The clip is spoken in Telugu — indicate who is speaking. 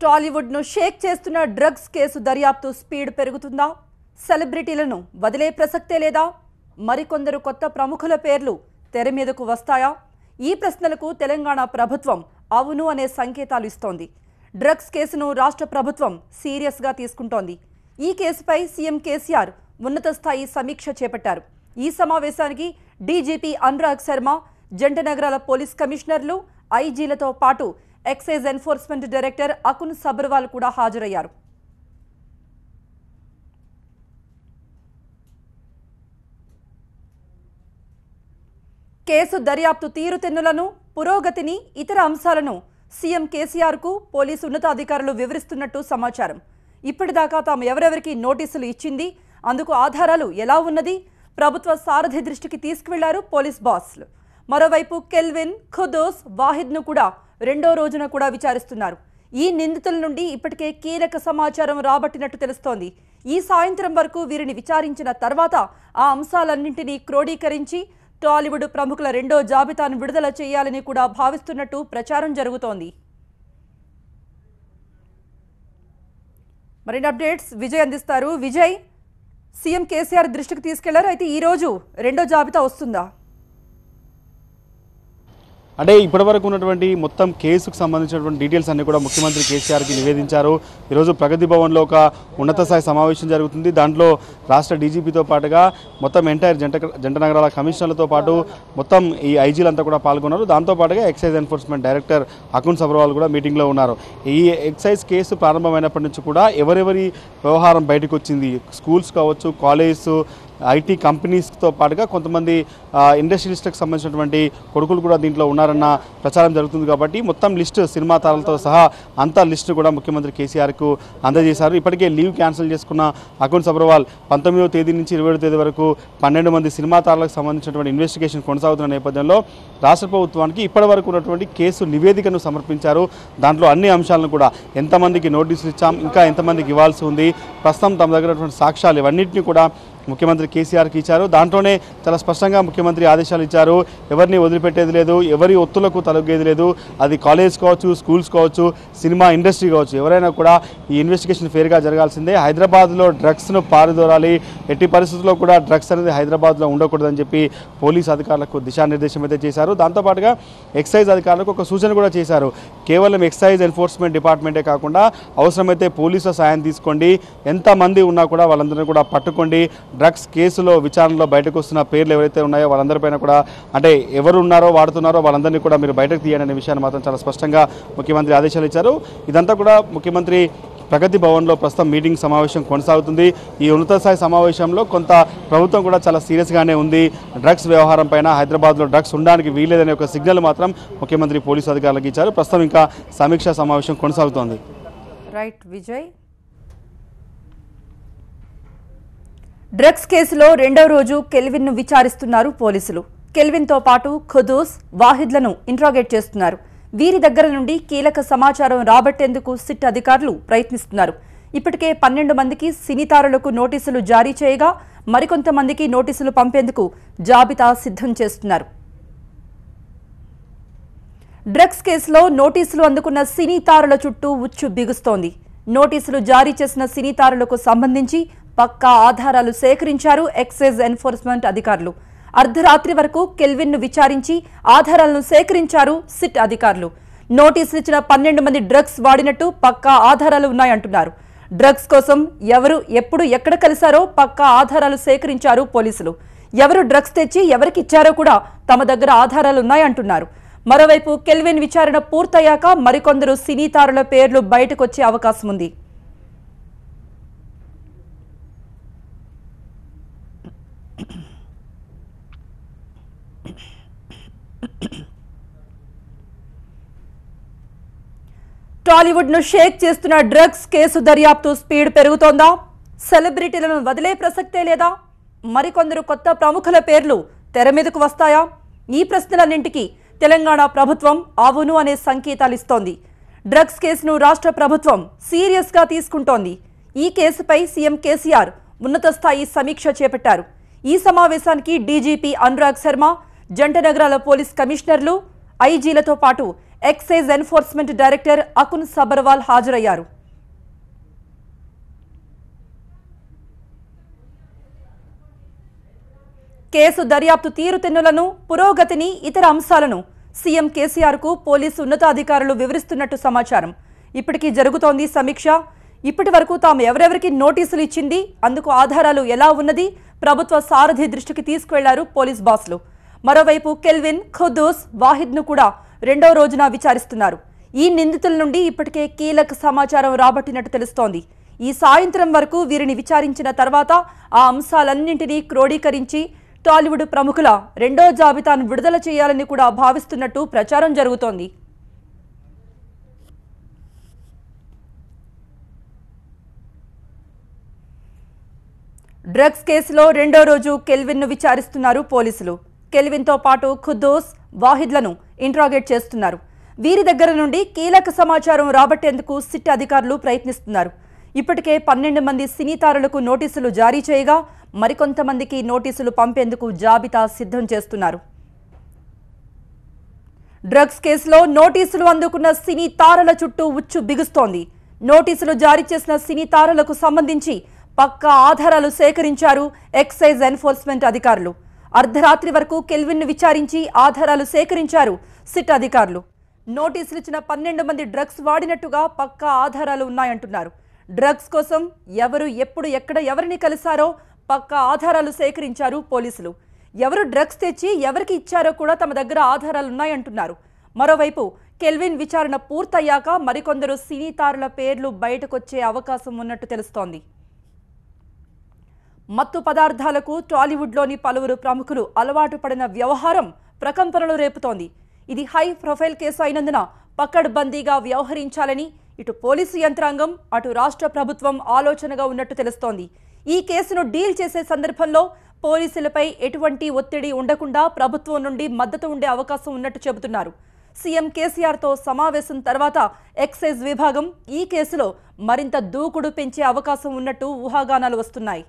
Speaker 1: టాలీవుడ్ ను షేక్ చేస్తున్న డ్రగ్స్ కేసు దర్యాప్తు స్పీడ్ పెరుగుతుందా? సెలబ్రిటీలను వదిలే ప్రసక్తే లేదా? మరికొందరు కొత్త ప్రముఖుల పేర్లు తెర మీదకు వస్తాయా? ఈ ప్రశ్నలకు తెలంగాణ ప్రభుత్వం అవును అనే సంకేతాలు ఇస్తోంది. డ్రగ్స్ కేసును రాష్ట్ర ప్రభుత్వం సీరియస్ గా తీసుకుంటోంది. ఈ కేసుపై సీఎం కేసీఆర్ ఉన్నత స్థాయి సమీక్ష చేపట్టారు. ఈ సమావేశానికి డీజీపీ అనురాగ్ శర్మ, జంట నగరాల పోలీస్ కమిషనర్లు, ఐజీలతో పాటు excise enforcement director Akun Sabharwal కూడా హాజరయ్యారు. కేసు దర్యాప్తు తీరుతెన్నులను, పురోగతిని, ఇతర అంశాలను సీఎం కేసీఆర్ కు పోలీసు ఉన్నతాధికారులు వివరిస్తున్నట్టు సమాచారం. ఇప్పటిదాకా తాము ఎవరెవరికి నోటీసులు ఇచ్చింది, అందుకు ఆధారాలు ఎలా ఉన్నది ప్రభుత్వ సారథి దృష్టికి తీసుకువెళ్లారు పోలీస్ బాస్లు. మరోవైపు కెల్విన్, ఖుదూస్, వాహిద్ను కూడా రెండో రోజున కూడా విచారిస్తున్నారు. ఈ నిందితుల నుండి ఇప్పటికే కీలక సమాచారం రాబట్టినట్టు తెలుస్తోంది. ఈ సాయంత్రం వరకు వీరిని విచారించిన తర్వాత ఆ అంశాలన్నింటినీ క్రోడీకరించి టాలీవుడ్ ప్రముఖుల రెండో జాబితాను విడుదల చేయాలని కూడా భావిస్తున్నట్టు ప్రచారం జరుగుతోంది. మరిన్ని అప్డేట్స్ విజయ్ అందిస్తారు. విజయ్, సీఎం కేసీఆర్ దృష్టికి తీసుకెళ్లారు, అయితే ఈ రోజు రెండో జాబితా వస్తుందా?
Speaker 2: అంటే ఇప్పటివరకు ఉన్నటువంటి మొత్తం కేసుకు సంబంధించినటువంటి డీటెయిల్స్ అన్ని కూడా ముఖ్యమంత్రి కేసీఆర్కి నివేదించారు. ఈరోజు ప్రగతి భవన్లో ఒక ఉన్నత స్థాయి సమావేశం జరుగుతుంది. దాంట్లో రాష్ట్ర డీజీపీతో పాటుగా మొత్తం ఎంటైర్ జంట నగరాల కమిషనర్లతో పాటు మొత్తం ఈ ఐజీలంతా కూడా పాల్గొన్నారు. దాంతోపాటుగా excise enforcement director Akun Sabharwal కూడా మీటింగ్లో ఉన్నారు. ఈ ఎక్సైజ్ కేసు ప్రారంభమైనప్పటి నుంచి కూడా ఎవరెవరి వ్యవహారం బయటకు వచ్చింది, స్కూల్స్ కావచ్చు, కాలేజెస్, ఐటీ కంపెనీస్తో పాటుగా కొంతమంది ఇండస్ట్రియలిస్ట్కి సంబంధించినటువంటి కొడుకులు కూడా దీంట్లో ఉన్నారన్న ప్రచారం జరుగుతుంది. కాబట్టి మొత్తం లిస్టు, సినిమా తారలతో సహా అంతా లిస్టు కూడా ముఖ్యమంత్రి కేసీఆర్కు అందజేశారు. ఇప్పటికే లీవ్ క్యాన్సిల్ చేసుకున్న అకున్ సబర్వాల్ 19వ తేదీ నుంచి 27వ తేదీ వరకు 12 మంది సినిమా తారలకు సంబంధించినటువంటి ఇన్వెస్టిగేషన్ కొనసాగుతున్న నేపథ్యంలో రాష్ట్ర ప్రభుత్వానికి ఇప్పటి వరకు ఉన్నటువంటి కేసు నివేదికను సమర్పించారు. దాంట్లో అన్ని అంశాలను కూడా ఎంతమందికి నోటీసులు ఇచ్చాం, ఇంకా ఎంతమందికి ఇవ్వాల్సి ఉంది, ప్రస్తుతం తమ దగ్గర ఉన్నటువంటి సాక్ష్యాలు ఇవన్నింటినీ కూడా ముఖ్యమంత్రి కేసీఆర్కి ఇచ్చారు. దాంట్లోనే చాలా స్పష్టంగా ముఖ్యమంత్రి ఆదేశాలు ఇచ్చారు. ఎవరిని వదిలిపెట్టేది లేదు, ఎవరి ఒత్తులకు తలొగ్గేది లేదు. అది కాలేజ్ కావచ్చు, స్కూల్స్ కావచ్చు, సినిమా ఇండస్ట్రీ కావచ్చు, ఎవరైనా కూడా ఈ ఇన్వెస్టిగేషన్ ఫేర్గా జరగాల్సిందే. హైదరాబాద్లో డ్రగ్స్ను పారదోరాలి, ఎట్టి పరిస్థితుల్లో కూడా డ్రగ్స్ అనేది హైదరాబాద్లో ఉండకూడదని చెప్పి పోలీస్ అధికారులకు దిశానిర్దేశం అయితే చేశారు. దాంతోపాటుగా ఎక్సైజ్ అధికారులకు ఒక సూచన కూడా చేశారు. కేవలం ఎక్సైజ్ ఎన్ఫోర్స్మెంట్ డిపార్ట్మెంటే కాకుండా అవసరమైతే పోలీసుల సాయం తీసుకోండి, ఎంతమంది ఉన్నా కూడా వాళ్ళందరినీ కూడా పట్టుకోండి. డ్రగ్స్ కేసులో విచారణలో బయటకు వస్తున్న పేర్లు ఎవరైతే ఉన్నాయో వాళ్ళందరిపైన కూడా, అంటే ఎవరు ఉన్నారో వాడుతున్నారో వాళ్ళందరినీ కూడా మీరు బయటకు తీయండి అనే విషయాన్ని మాత్రం చాలా స్పష్టంగా ముఖ్యమంత్రి ఆదేశాలు ఇచ్చారు. ఇదంతా కూడా ముఖ్యమంత్రి ప్రగతి భవన్లో ప్రస్తుతం మీటింగ్ సమావేశం కొనసాగుతుంది. ఈ ఉన్నత స్థాయి సమావేశంలో కొంత ప్రభుత్వం కూడా చాలా సీరియస్గానే ఉంది. డ్రగ్స్ వ్యవహారం పైన, హైదరాబాద్లో డ్రగ్స్ ఉండడానికి వీలేదనే ఒక సిగ్నల్ మాత్రం ముఖ్యమంత్రి పోలీసు అధికారులకు ఇచ్చారు. ప్రస్తుతం ఇంకా సమీక్షా సమావేశం కొనసాగుతోంది.
Speaker 1: రైట్ విజయ్. డ్రగ్స్ కేసులో రెండో రోజు కెల్విన్ ను విచారిస్తున్నారు పోలీసులు. కెల్విన్ తో పాటు ఖుదూస్, వాహిద్లను ఇంట్రాగేట్ చేస్తున్నారు. వీరి దగ్గర నుండి కీలక సమాచారం రాబట్టేందుకు సిట్ అధికారులు ప్రయత్నిస్తున్నారు. ఇప్పటికే 12 మందికి సినీ తారలకు నోటీసులు జారీ చేయగా మరికొంతమందికి నోటీసులు పంపేందుకు జాబితా సిద్ధం చేస్తున్నారు. డ్రగ్స్ కేసులో నోటీసులు అందుకున్న సినీ తారల చుట్టూ ఉచ్చు బిగుస్తోంది. నోటీసులు జారీ చేసిన సినీ తారలకు సంబంధించి పక్కా ఆధారాలు సేకరించారు ఎక్సైజ్ ఎన్ఫోర్స్మెంట్ అధికారులు. అర్ధరాత్రి వరకు కెల్విన్ ను విచారించి ఆధారాలను సేకరించారు సిట్ అధికారులు. నోటీసులు ఇచ్చిన 12 మంది డ్రగ్స్ వాడినట్టు పక్కా ఆధారాలు ఉన్నాయంటున్నారు. డ్రగ్స్ కోసం ఎవరు, ఎప్పుడు, ఎక్కడ కలిశారో పక్కా ఆధారాలు సేకరించారు పోలీసులు. ఎవరు డ్రగ్స్ తెచ్చి ఎవరికి ఇచ్చారో కూడా తమ దగ్గర ఆధారాలు ఉన్నాయంటున్నారు. మరోవైపు కెల్విన్ విచారణ పూర్తయ్యాక మరికొందరు సినీ తారుల పేర్లు బయటకొచ్చే అవకాశం ఉంది. టాలీవుడ్ ను షేక్ చేస్తున్న డ్రగ్స్ కేసు దర్యాప్తు స్పీడ్ పెరుగుతోందా? సెలబ్రిటీలను వదిలే ప్రసక్తే లేదా? మరికొందరు కొత్త ప్రముఖుల పేర్లు తెర మీదకు వస్తాయా? ఈ ప్రశ్నలన్నింటికీ తెలంగాణ ప్రభుత్వం అవును అనే సంకేతాలు ఇస్తోంది. డ్రగ్స్ కేసును రాష్ట్ర ప్రభుత్వం సీరియస్ గా తీసుకుంటోంది. ఈ కేసుపై సీఎం కేసీఆర్ ఉన్నత స్థాయి సమీక్ష చేపట్టారు. ఈ సమావేశానికి డీజీపీ అనురాగ్ శర్మ, జంట నగరాల పోలీస్ కమిషనర్లు, ఐజీలతో పాటు excise enforcement director Akun Sabharwal హాజరయ్యారు. కేసు దర్యాప్తు తీరుతెన్నులను, పురోగతిని, ఇతర అంశాలను సీఎం కేసీఆర్కు పోలీసు ఉన్నతాధికారులు వివరిస్తున్నట్టు సమాచారం. ఇప్పటికీ జరుగుతోంది సమీక్ష. ఇప్పటి వరకు తాము ఎవరెవరికి నోటీసులు ఇచ్చింది, అందుకు ఆధారాలు ఎలా ఉన్నది ప్రభుత్వ సారథి దృష్టికి తీసుకువెళ్లారు పోలీస్ బాస్లు. మరోవైపు కెల్విన్, ఖుద్దూస్, వాహిద్ను కూడా రెండో రోజున విచారిస్తున్నారు. ఈ నిందితుల నుండి ఇప్పటికే కీలక సమాచారం రాబట్టినట్టు తెలుస్తోంది. ఈ సాయంత్రం వరకు వీరిని విచారించిన తర్వాత ఆ అంశాలన్నింటినీ క్రోడీకరించి టాలీవుడ్ ప్రముఖుల రెండో జాబితాను విడుదల చేయాలని కూడా భావిస్తున్నట్టు ప్రచారం జరుగుతోంది. డ్రగ్స్ కేసులో రెండో రోజు కెల్విన్ను విచారిస్తున్నారు పోలీసులు. కెల్విన్తో పాటు ఖుద్దూస్, వాహిద్లను ఇంట్రాగేట్ చేస్తున్నారు. వీరి దగ్గర నుండి కీలక సమాచారం రాబట్టేందుకు సిట్ అధికారులు ప్రయత్నిస్తున్నారు. ఇప్పటికే 12 మంది సినీ తారలకు నోటీసులు జారీ చేయగా మరికొంతమందికి నోటీసులు పంపేందుకు జాబితా సిద్ధం చేస్తున్నారు. డ్రగ్స్ కేసులో నోటీసులు అందుకున్న సినీ తారల చుట్టూ ఉచ్చు బిగుస్తోంది. నోటీసులు జారీ చేసిన సినీ తారలకు సంబంధించి పక్కా ఆధారాలు సేకరించారు ఎక్సైజ్ ఎన్ఫోర్స్మెంట్ అధికారులు. అర్ధరాత్రి వరకు కెల్విన్ను విచారించి ఆధారాలు సేకరించారు సిట్ అధికారులు. నోటీసులు ఇచ్చిన 12 మంది డ్రగ్స్ వాడినట్టుగా పక్కా ఆధారాలు ఉన్నాయంటున్నారు. డ్రగ్స్ కోసం ఎవరు, ఎప్పుడు, ఎక్కడ ఎవరిని కలిశారో పక్కా ఆధారాలు సేకరించారు పోలీసులు. ఎవరు డ్రగ్స్ తెచ్చి ఎవరికి ఇచ్చారో కూడా తమ దగ్గర ఆధారాలున్నాయంటున్నారు. మరోవైపు కెల్విన్ విచారణ పూర్తయ్యాక మరికొందరు సినీ తారుల పేర్లు బయటకొచ్చే అవకాశం ఉన్నట్టు తెలుస్తోంది. మత్తు పదార్థాలకు టాలీవుడ్లోని పలువురు ప్రముఖులు అలవాటు పడిన వ్యవహారం ప్రకంపనలు రేపుతోంది. ఇది హై ప్రొఫైల్ కేసు అయినందున పకడ్బందీగా వ్యవహరించాలని ఇటు పోలీసు యంత్రాంగం, అటు రాష్ట్ర ప్రభుత్వం ఆలోచనగా ఉన్నట్టు తెలుస్తోంది. ఈ కేసును డీల్ చేసే సందర్భంలో పోలీసులపై ఎటువంటి ఒత్తిడి ఉండకుండా ప్రభుత్వం నుండి మద్దతు ఉండే అవకాశం ఉన్నట్టు చెబుతున్నారు. సీఎం కేసీఆర్తో సమావేశం తర్వాత ఎక్సైజ్ విభాగం ఈ కేసులో మరింత దూకుడు పెంచే అవకాశం ఉన్నట్టు ఊహాగానాలు వస్తున్నాయి.